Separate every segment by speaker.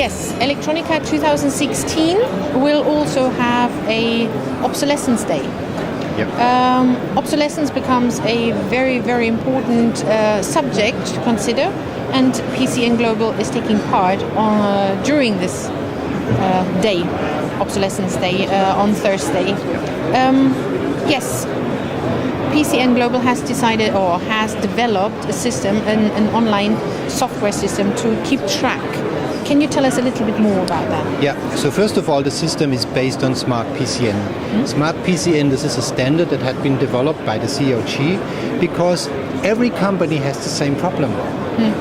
Speaker 1: Yes, Electronica 2016 will also have a obsolescence day.
Speaker 2: Yep.
Speaker 1: Obsolescence becomes a very, very important subject to consider, and PCN Global is taking part during this day, obsolescence day, on Thursday. Yes, PCN Global has decided or has developed a system, an online software system to keep track. Can you tell us a little bit more about that?
Speaker 2: Yeah, so first of all, the system is based on Smart PCN. Smart PCN, this is a standard that had been developed by the COG because every company has the same problem.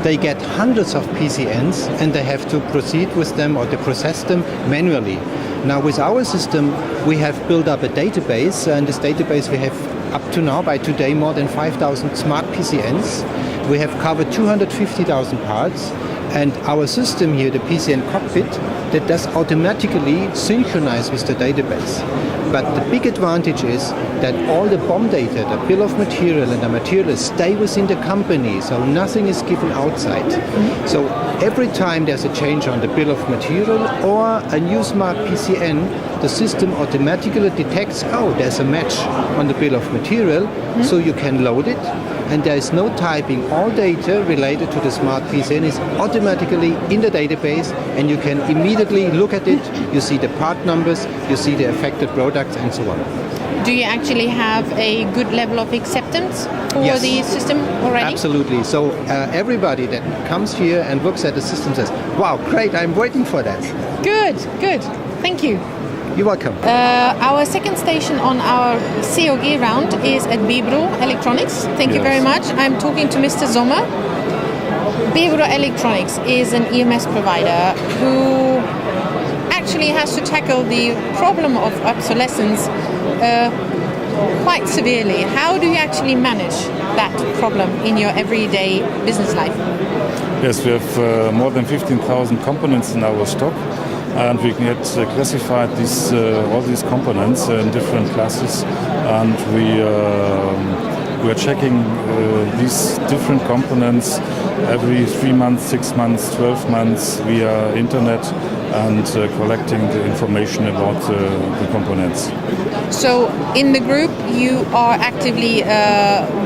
Speaker 2: They get hundreds of PCNs and they have to proceed with them or to process them manually. Now with our system, we have built up a database, and this database we have up to now, by today, more than 5,000 Smart PCNs. We have covered 250,000 parts. And our system here, the PCN cockpit, that does automatically synchronize with the database. But the big advantage is that all the BOM data, the bill of material and the materials stay within the company, so nothing is given outside. So every time there's a change on the bill of material or a new Smart PCN, the system automatically detects, oh, there's a match on the bill of material, so you can load it. And there is no typing. All data related to the Smart PCN is automatically in the database, and you can immediately look at it. You see the part numbers, you see the affected products, and so on.
Speaker 1: Do you actually have a good level of acceptance for
Speaker 2: Yes.
Speaker 1: the system already?
Speaker 2: Absolutely. So everybody that comes here and looks at the system says, wow, great, I'm waiting for that.
Speaker 1: Good, good. Thank you.
Speaker 2: You're welcome.
Speaker 1: Our second station on our COG-run is at Bebro Electronics. Thank you very much. I'm talking to Mr. Sommer. Bebro Electronics is an EMS provider who actually has to tackle the problem of obsolescence quite severely. How do you actually manage that problem in your everyday business life?
Speaker 3: Yes, we have more than 15,000 components in our stock. And we get classified all these components in different classes, and we are checking these different components every 3 months, 6 months, 12 months via internet, and collecting the information about the components.
Speaker 1: So in the group you are actively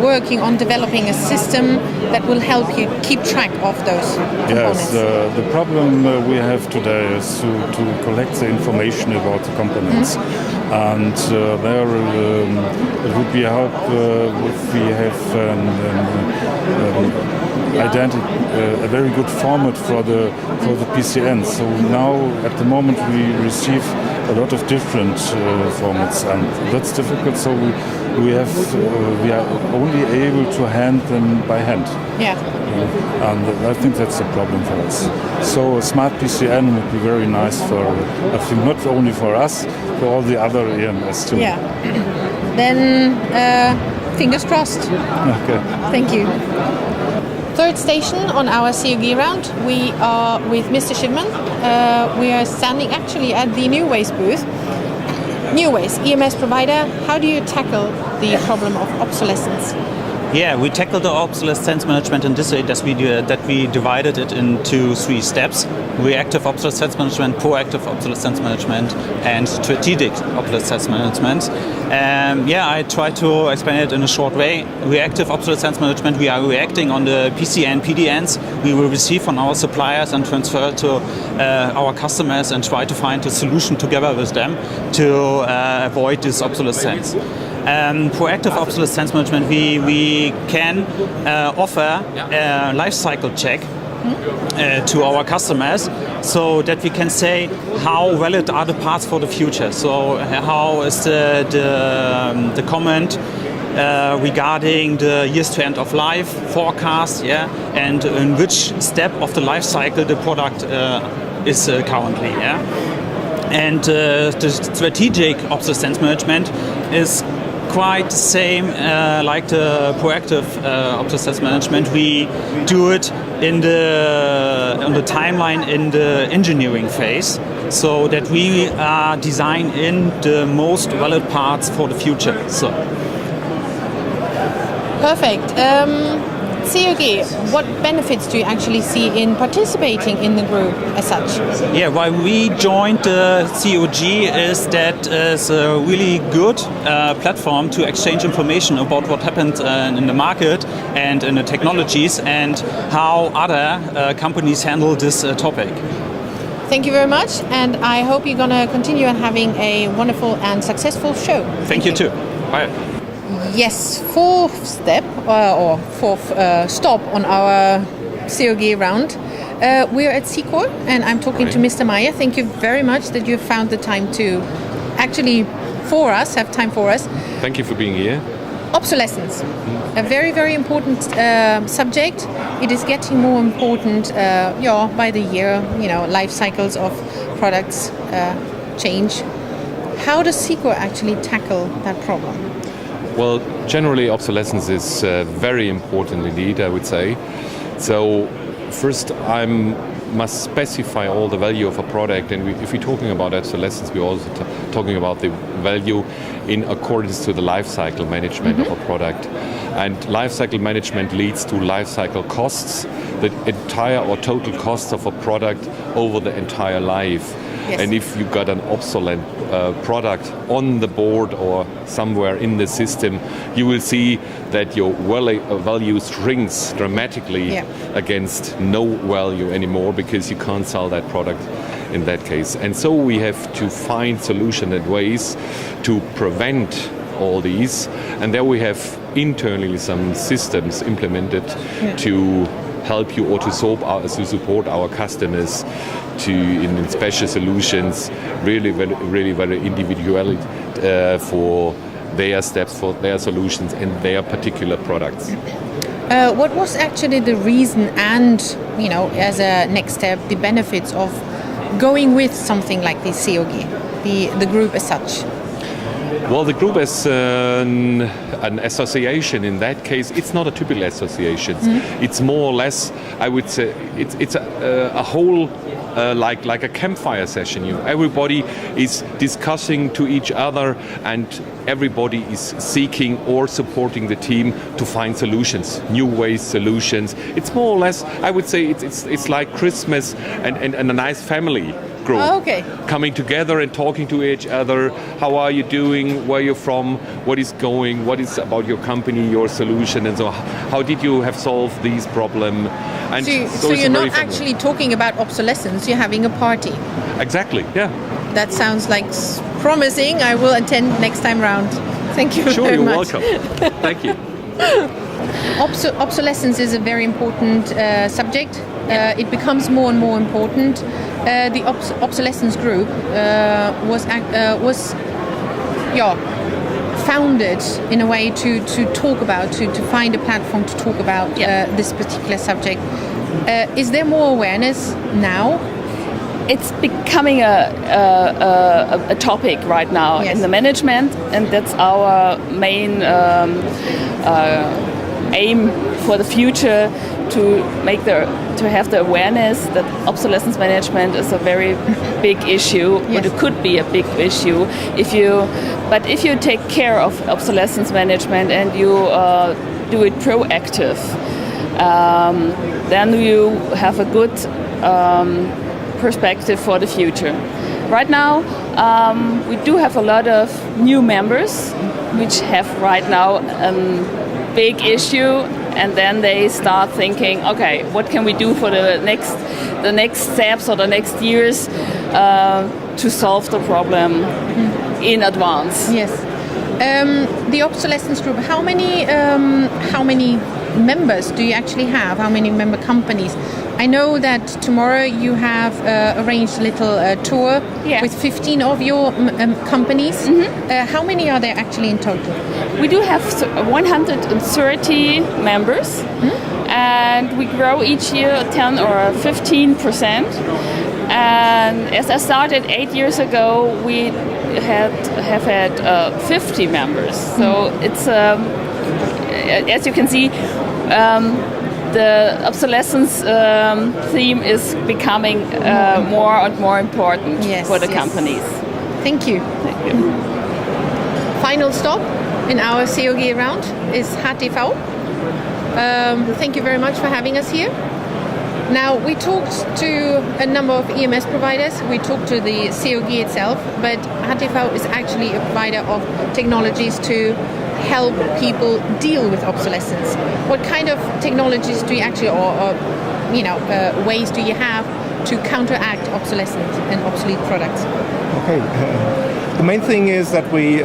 Speaker 1: working on developing a system that will help you keep track of those components.
Speaker 3: Yes, the problem we have today is to collect the information about the components. And there it would be help if we have a very good format for the PCN. So now at the moment we receive a lot of different formats, and that's difficult. So we are only able to hand them by hand.
Speaker 1: Yeah.
Speaker 3: And I think that's a problem for us. So a Smart PCN would be very nice for, I think, not only for us, for all the other EMS too.
Speaker 1: Yeah. Then fingers crossed.
Speaker 3: Okay.
Speaker 1: Thank you. Third station on our COG round, we are with Mr. Shipman. We are standing actually at the New Ways booth. New Ways, EMS provider, how do you tackle the problem of obsolescence?
Speaker 4: Yeah, we tackled the obsolescence management in this way that we divided it into 3 steps: reactive obsolescence management, proactive obsolescence management, and strategic obsolescence management. I try to explain it in a short way. Reactive obsolescence management, we are reacting on the PCN, PDNs we will receive from our suppliers and transfer to our customers, and try to find a solution together with them to avoid this obsolescence. Proactive obsolescence management, we can offer a life cycle check to our customers, so that we can say how valid are the parts for the future. So how is the comment regarding the years to end of life forecast, and in which step of the life cycle the product is currently. And the strategic obsolescence management is quite the same like the proactive obsolescence management. We do it on the timeline in the engineering phase, so that we design in the most valid parts for the future. So
Speaker 1: Perfect. COG, what benefits do you actually see in participating in the group as such?
Speaker 4: Yeah, why we joined the COG is that it's a really good platform to exchange information about what happened in the market and in the technologies and how other companies handle this topic.
Speaker 1: Thank you very much, and I hope you're going to continue having a wonderful and successful show.
Speaker 4: Thank you too. Bye.
Speaker 1: Yes, fourth step or fourth stop on our COG round. We're at COG, and I'm talking to Mr. Meyer. Thank you very much that you found the time to actually have time for us.
Speaker 5: Thank you for being here.
Speaker 1: Obsolescence, a very, very important subject. It is getting more important by the year. Life cycles of products change. How does COG actually tackle that problem?
Speaker 5: Well, generally obsolescence is very important indeed, I would say. So first must specify all the value of a product, and if we're talking about obsolescence, we're also talking about the value in accordance to the life cycle management of a product. And life cycle management leads to life cycle costs, the entire or total cost of a product over the entire life.
Speaker 1: Yes.
Speaker 5: And if you got an obsolete product on the board or somewhere in the system, you will see that your value shrinks dramatically against no value anymore, because you can't sell that product in that case. And so we have to find solutions and ways to prevent all these. And there we have internally some systems implemented to help you or to support our customers in special solutions, really very individually for their steps, for their solutions and their particular products.
Speaker 1: What was actually the reason and, as a next step, the benefits of going with something like the COG, the group as such?
Speaker 5: Well, the group as an association, in that case, it's not a typical association. It's more or less, I would say, it's a whole like a campfire session. Everybody is discussing to each other, and everybody is seeking or supporting the team to find solutions, new ways, solutions. It's more or less, I would say, it's like Christmas and a nice family group.
Speaker 1: Oh, okay.
Speaker 5: Coming together and talking to each other. How are you doing? Where you're from? What is going? What is about your company, your solution, and so how did you have solved these problem? And
Speaker 1: so you're not actually talking about obsolescence. You're having a party.
Speaker 5: Exactly. Yeah.
Speaker 1: That sounds like promising. I will attend next time round. Thank you very much.
Speaker 5: Sure, you're welcome. Thank you.
Speaker 1: Obsolescence is a very important subject. It becomes more and more important. The obsolescence group was founded in a way to talk about, to find a platform to talk about this particular subject. Is there more awareness now?
Speaker 6: It's becoming a topic right now in the management, and that's our main aim for the future, to have the awareness that obsolescence management is a very big issue, but it could be a big issue if you take care of obsolescence management and you do it proactive, then you have a good perspective for the future. Right now, we do have a lot of new members which have right now a big issue, and then they start thinking, okay, what can we do for the next steps or the next years to solve the problem in advance.
Speaker 1: Yes. The obsolescence group, how many members do you actually have? How many member companies? I know that tomorrow you have arranged a little tour with 15 of your companies. How many are there actually in total?
Speaker 6: We do have 130 members, and we grow each year 10 or 15%. And as I started 8 years ago, we have had 50 members. So it's, as you can see, the obsolescence theme is becoming more and more important for the companies.
Speaker 1: Thank you.
Speaker 6: Thank you.
Speaker 1: Final stop in our COG round is HTV. Thank you very much for having us here. Now, we talked to a number of EMS providers, we talked to the COG itself, but HTV is actually a provider of technologies to help people deal with obsolescence. What kind of technologies do you actually, or ways do you have to counteract obsolescence and obsolete products?
Speaker 7: Okay. The main thing is that we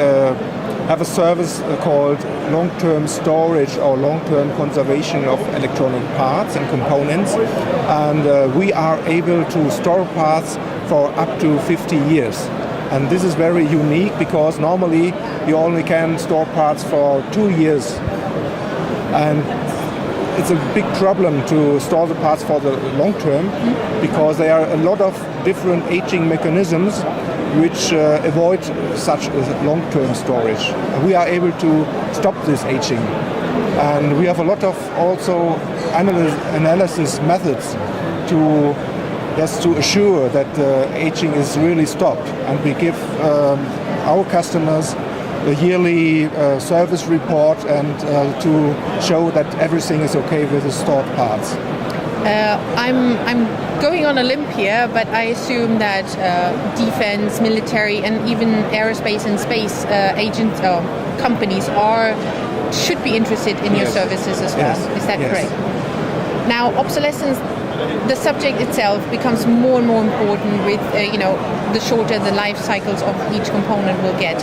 Speaker 7: have a service called long-term storage or long-term conservation of electronic parts and components, and we are able to store parts for up to 50 years. And this is very unique because normally you only can store parts for 2 years, and it's a big problem to store the parts for the long term because there are a lot of different aging mechanisms which avoid such long-term storage. We are able to stop this aging, and we have a lot of also analysis methods to assure that aging is really stopped, and we give our customers a yearly service report and to show that everything is okay with the stored parts.
Speaker 1: I'm going on a limb here, but I assume that defense, military, and even aerospace and space agents or companies should be interested in your services as well.
Speaker 7: Yes.
Speaker 1: Is that
Speaker 7: Yes.
Speaker 1: correct? Now, obsolescence, the subject itself becomes more and more important with the shorter the life cycles of each component will get.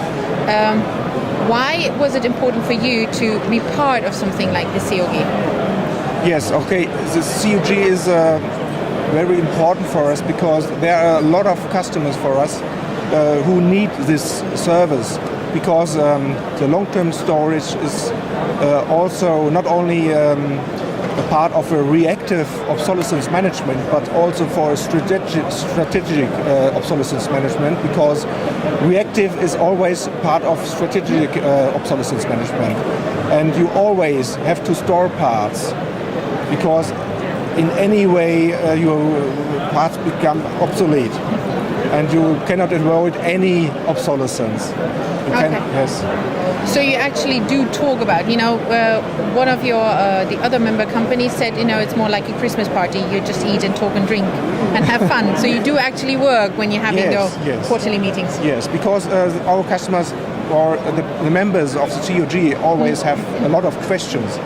Speaker 1: Why was it important for you to be part of something like the COG?
Speaker 7: Yes, okay. The COG is very important for us because there are a lot of customers for us who need this service, because the long-term storage is also not only a part of a reactive obsolescence management, but also for a strategic obsolescence management, because reactive is always part of strategic obsolescence management. And you always have to store parts, because in any way your parts become obsolete, and you cannot avoid any obsolescence. Yes.
Speaker 1: So you actually do talk about, one of your the other member companies said, it's more like a Christmas party. You just eat and talk and drink and have fun. So you do actually work when you're having those quarterly meetings.
Speaker 7: Yes, because our customers or the members of the COG always have a lot of questions.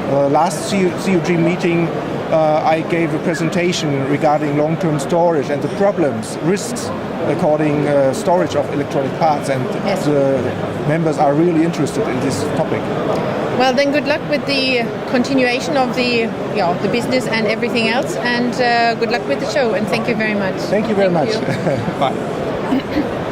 Speaker 7: Last COG meeting, I gave a presentation regarding long-term storage and the problems, risks according storage of electronic parts, and the members are really interested in this topic.
Speaker 1: Well, then good luck with the continuation of the business and everything else, and good luck with the show, and thank you very much.
Speaker 7: Thank you very much. Bye.